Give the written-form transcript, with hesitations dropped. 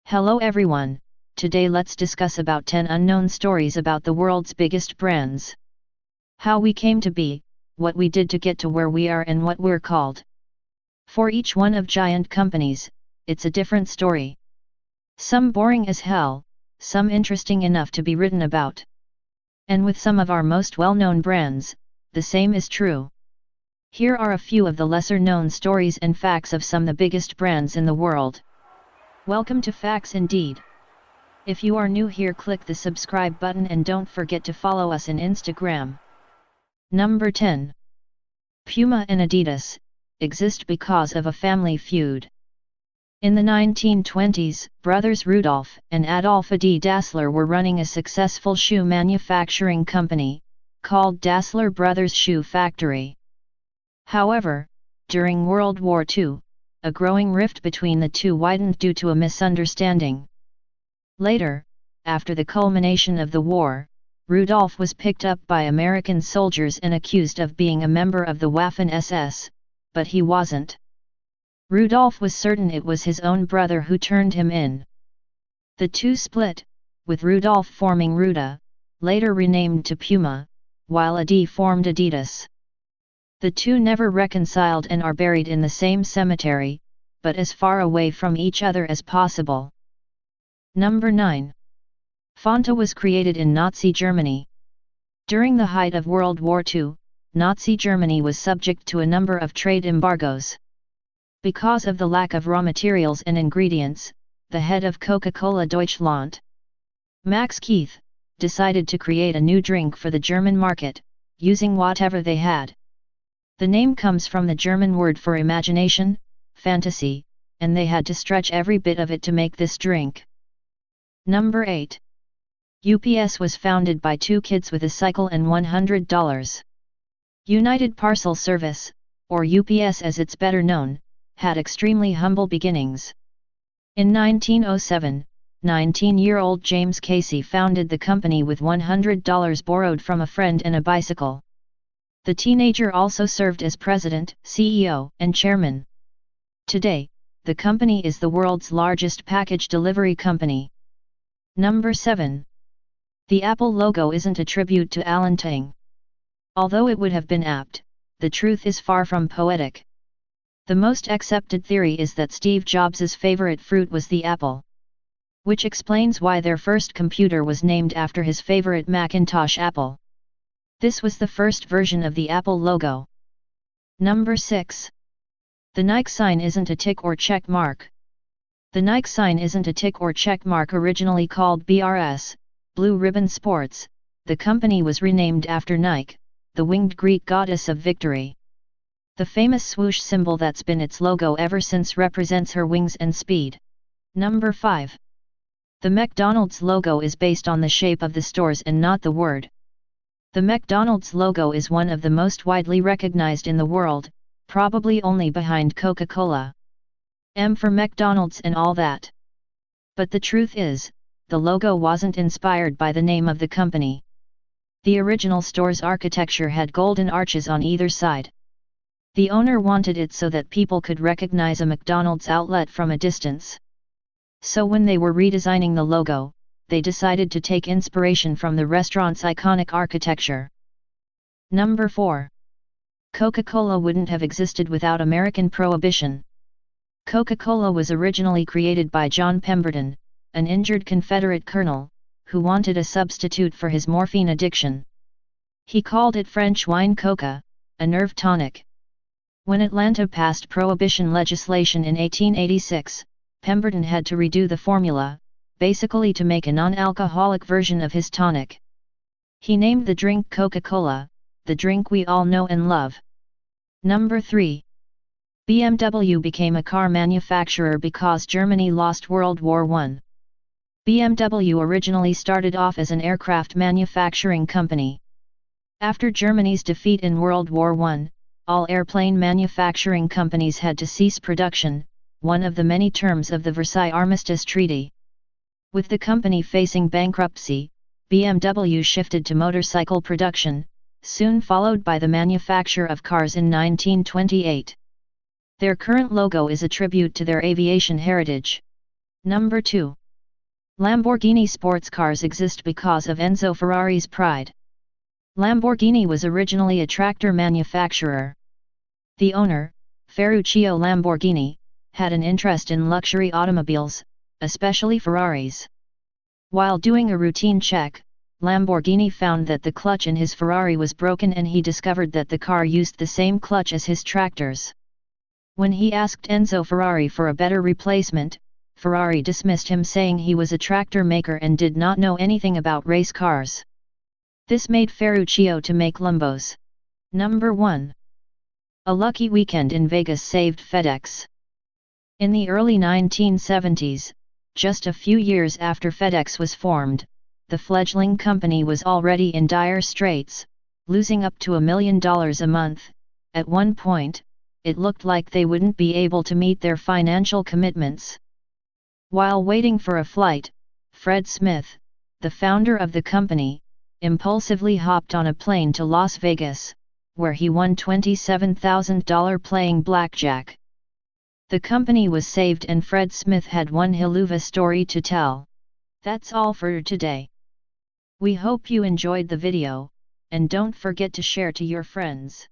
Hello everyone, today let's discuss about 10 unknown stories about the world's biggest brands. How we came to be, what we did to get to where we are and what we're called. For each one of giant companies, it's a different story. Some boring as hell, some interesting enough to be written about. And with some of our most well-known brands, the same is true. Here are a few of the lesser-known stories and facts of some of the biggest brands in the world. Welcome to Facts Indeed. If you are new here, click the subscribe button and don't forget to follow us on Instagram. Number 10. Puma and Adidas exist because of a family feud. In the 1920s, brothers Rudolf and Adolf Adi Dassler were running a successful shoe manufacturing company, called Dassler Brothers Shoe Factory. However, during World War II, a growing rift between the two widened due to a misunderstanding. Later, after the culmination of the war, Rudolf was picked up by American soldiers and accused of being a member of the Waffen-SS, but he wasn't. Rudolf was certain it was his own brother who turned him in. The two split, with Rudolf forming Ruda, later renamed to Puma, while Adi formed Adidas. The two never reconciled and are buried in the same cemetery, but as far away from each other as possible. Number 9. Fanta was created in Nazi Germany. During the height of World War II, Nazi Germany was subject to a number of trade embargoes. Because of the lack of raw materials and ingredients, the head of Coca-Cola Deutschland, Max Keith, decided to create a new drink for the German market, using whatever they had. The name comes from the German word for imagination, fantasy, and they had to stretch every bit of it to make this drink. Number 8. UPS was founded by two kids with a cycle and $100. United Parcel Service, or UPS as it's better known, had extremely humble beginnings. In 1907, 19-year-old James Casey founded the company with $100 borrowed from a friend and a bicycle. The teenager also served as president, CEO, and chairman. Today, the company is the world's largest package delivery company. Number 7. The Apple logo isn't a tribute to Alan Turing. Although it would have been apt, the truth is far from poetic. The most accepted theory is that Steve Jobs' favorite fruit was the apple, which explains why their first computer was named after his favorite Macintosh apple. This was the first version of the Apple logo. Number 6. The Nike sign isn't a tick or check mark. The Nike sign isn't a tick or check mark. Originally called BRS, Blue Ribbon Sports, the company was renamed after Nike, the winged Greek goddess of victory. The famous swoosh symbol that's been its logo ever since represents her wings and speed. Number 5. The McDonald's logo is based on the shape of the stores and not the word. The McDonald's logo is one of the most widely recognized in the world, probably only behind Coca-Cola. M for McDonald's and all that. But the truth is, the logo wasn't inspired by the name of the company. The original store's architecture had golden arches on either side. The owner wanted it so that people could recognize a McDonald's outlet from a distance. So when they were redesigning the logo, they decided to take inspiration from the restaurant's iconic architecture. Number 4. Coca-Cola wouldn't have existed without American Prohibition. Coca-Cola was originally created by John Pemberton, an injured Confederate colonel, who wanted a substitute for his morphine addiction. He called it French wine coca, a nerve tonic. When Atlanta passed prohibition legislation in 1886, Pemberton had to redo the formula, basically to make a non-alcoholic version of his tonic. He named the drink Coca-Cola, the drink we all know and love. Number 3. BMW became a car manufacturer because Germany lost World War I. BMW originally started off as an aircraft manufacturing company. After Germany's defeat in World War I, all airplane manufacturing companies had to cease production, one of the many terms of the Versailles Armistice Treaty. With the company facing bankruptcy, BMW shifted to motorcycle production, soon followed by the manufacture of cars in 1928. Their current logo is a tribute to their aviation heritage. Number 2. Lamborghini sports cars exist because of Enzo Ferrari's pride. Lamborghini was originally a tractor manufacturer. The owner, Ferruccio Lamborghini, had an interest in luxury automobiles, especially Ferraris. While doing a routine check, Lamborghini found that the clutch in his Ferrari was broken and he discovered that the car used the same clutch as his tractors. When he asked Enzo Ferrari for a better replacement, Ferrari dismissed him saying he was a tractor maker and did not know anything about race cars. This made Ferruccio to make Lambos. Number 1. A lucky weekend in Vegas saved FedEx. In the early 1970s, just a few years after FedEx was formed, the fledgling company was already in dire straits, losing up to $1 million a month. At one point, it looked like they wouldn't be able to meet their financial commitments. While waiting for a flight, Fred Smith, the founder of the company, impulsively hopped on a plane to Las Vegas, where he won $27,000 playing blackjack. The company was saved and Fred Smith had one Helluva story to tell. That's all for today. We hope you enjoyed the video, and don't forget to share to your friends.